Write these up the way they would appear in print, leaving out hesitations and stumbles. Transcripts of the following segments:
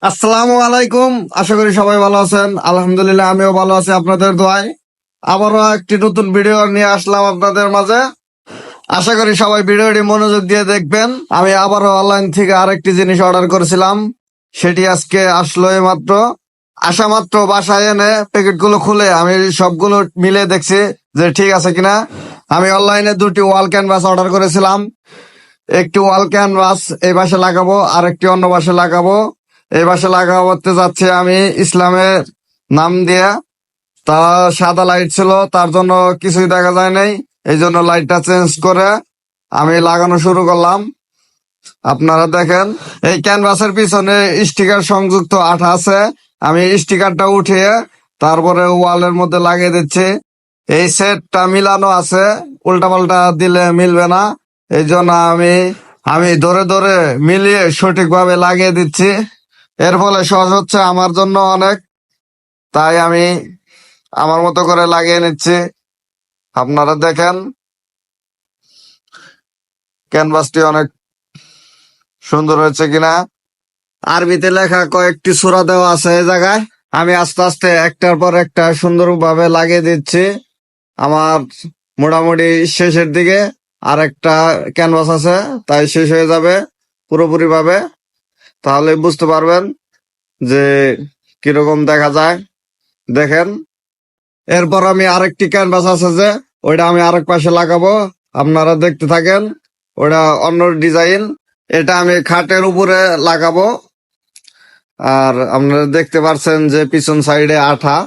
আসসালামু আলাইকুম। আশা করি সবাই ভালো আছেন। আলহামদুলিল্লাহ আমিও ভালো আছি আপনাদের দোয়ায়। আবারও একটি নতুন ভিডিও নিয়ে আসলাম আপনাদের মাঝে। আশা করি সবাই ভিডিওটি মনোযোগ দিয়ে দেখবেন। আমি আবারও অনলাইন থেকে আরেকটি জিনিস অর্ডার করেছিলাম, সেটি আজকে আসলো মাত্র। আসা মাত্র বাসায় এনে প্যাকেটগুলো খুলে আমি সবগুলো মিলে দেখছি যে ঠিক আছে কিনা। আমি অনলাইনে দুটি ওয়াল ক্যানভাস অর্ডার করেছিলাম। একটি ওয়াল ক্যানভাস এই পাশে লাগাবো, আর একটি অন্য পাশে লাগাবো। এই পাশে লাগাতে যাচ্ছি আমি ইসলামের নাম দিয়ে। তা সাদা লাইট ছিল, তার জন্য কিছুই দেখা যায় নাই। এই জন্য লাইটটা চেঞ্জ করে আমি লাগানো শুরু করলাম। আপনারা দেখেন, এই ক্যানভাসের পিছনে স্টিকার সংযুক্ত আঠা আছে। আমি স্টিকারটা উঠিয়ে তারপরে ওয়ালের মধ্যে লাগিয়ে দিচ্ছি। এই সেটটা মিলানো আছে, উল্টাপাল্টা দিলে মিলবে না। এই জন্য আমি আমি ধরে ধরে মিলিয়ে সঠিকভাবে লাগিয়ে দিচ্ছি। এর ফলে সহজ হচ্ছে আমার জন্য অনেক। তাই আমি আমার মতো করে লাগিয়ে নিচ্ছি। আপনারা দেখেন, ক্যানভাসটি অনেক সুন্দর হয়েছে কিনা। আরবিতে লেখা কয়েকটি সূরা দেওয়া আছে এই জায়গায়। আমি আস্তে আস্তে একটার পর একটা সুন্দরভাবে লাগিয়ে দিচ্ছি। আমার মোটামুটি শেষের দিকে আর একটা ক্যানভাস আছে, তাই শেষ হয়ে যাবে পুরোপুরি ভাবে। তাহলে বুঝতে পারবেন যে কিরকম দেখা যায়। দেখেন, এরপর আমি আরেকটি ক্যানভাস আছে যে ওইটা আমি আরেক পাশে লাগাবো। আপনারা দেখতে থাকেন, ওটা অন্য ডিজাইন। এটা আমি খাটের উপরে লাগাবো। আর আপনারা দেখতে পাচ্ছেন যে পিছন সাইডে আঠা,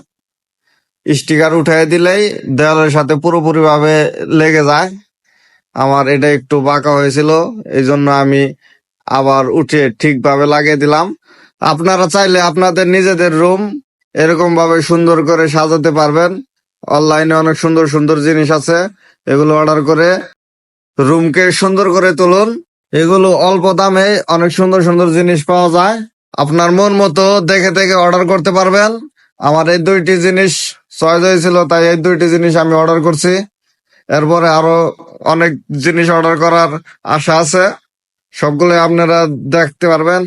স্টিকার উঠাই দিলেই দেওয়ালের সাথে পুরোপুরি ভাবে লেগে যায়। আমার এটা একটু বাঁকা হয়েছিল, এই জন্য আমি আবার উঠে ঠিকভাবে লাগিয়ে দিলাম। আপনারা চাইলে আপনাদের নিজেদের রুম এরকম ভাবে সুন্দর করে সাজাতে পারবেন। অনলাইনে অনেক সুন্দর সুন্দর জিনিস আছে, এগুলো অর্ডার করে রুমকে সুন্দর করে তুলুন। এগুলো অল্প দামে অনেক সুন্দর সুন্দর জিনিস পাওয়া যায়। আপনার মন মতো দেখে দেখে অর্ডার করতে পারবেন। আমার এই দুইটি জিনিস চয়েস হয়েছিল, তাই এই দুইটি জিনিস আমি অর্ডার করছি। এরপরে আরো অনেক জিনিস অর্ডার করার আশা আছে, সবগুলো আপনারা দেখতে পারবেন।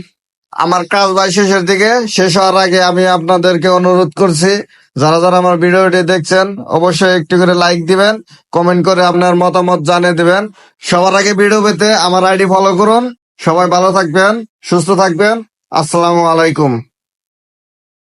আমার কাজ ভাই শেষের দিকে, শেষ হওয়ার আগে আমি আপনাদেরকে অনুরোধ করছি, যারা যারা আমার ভিডিওটি দেখছেন অবশ্যই একটি করে লাইক দিবেন, কমেন্ট করে আপনার মতামত জানিয়ে দিবেন। সবার আগে ভিডিও পেতে আমার আইডি ফলো করুন। সবাই ভালো থাকবেন, সুস্থ থাকবেন। আসসালামু আলাইকুম।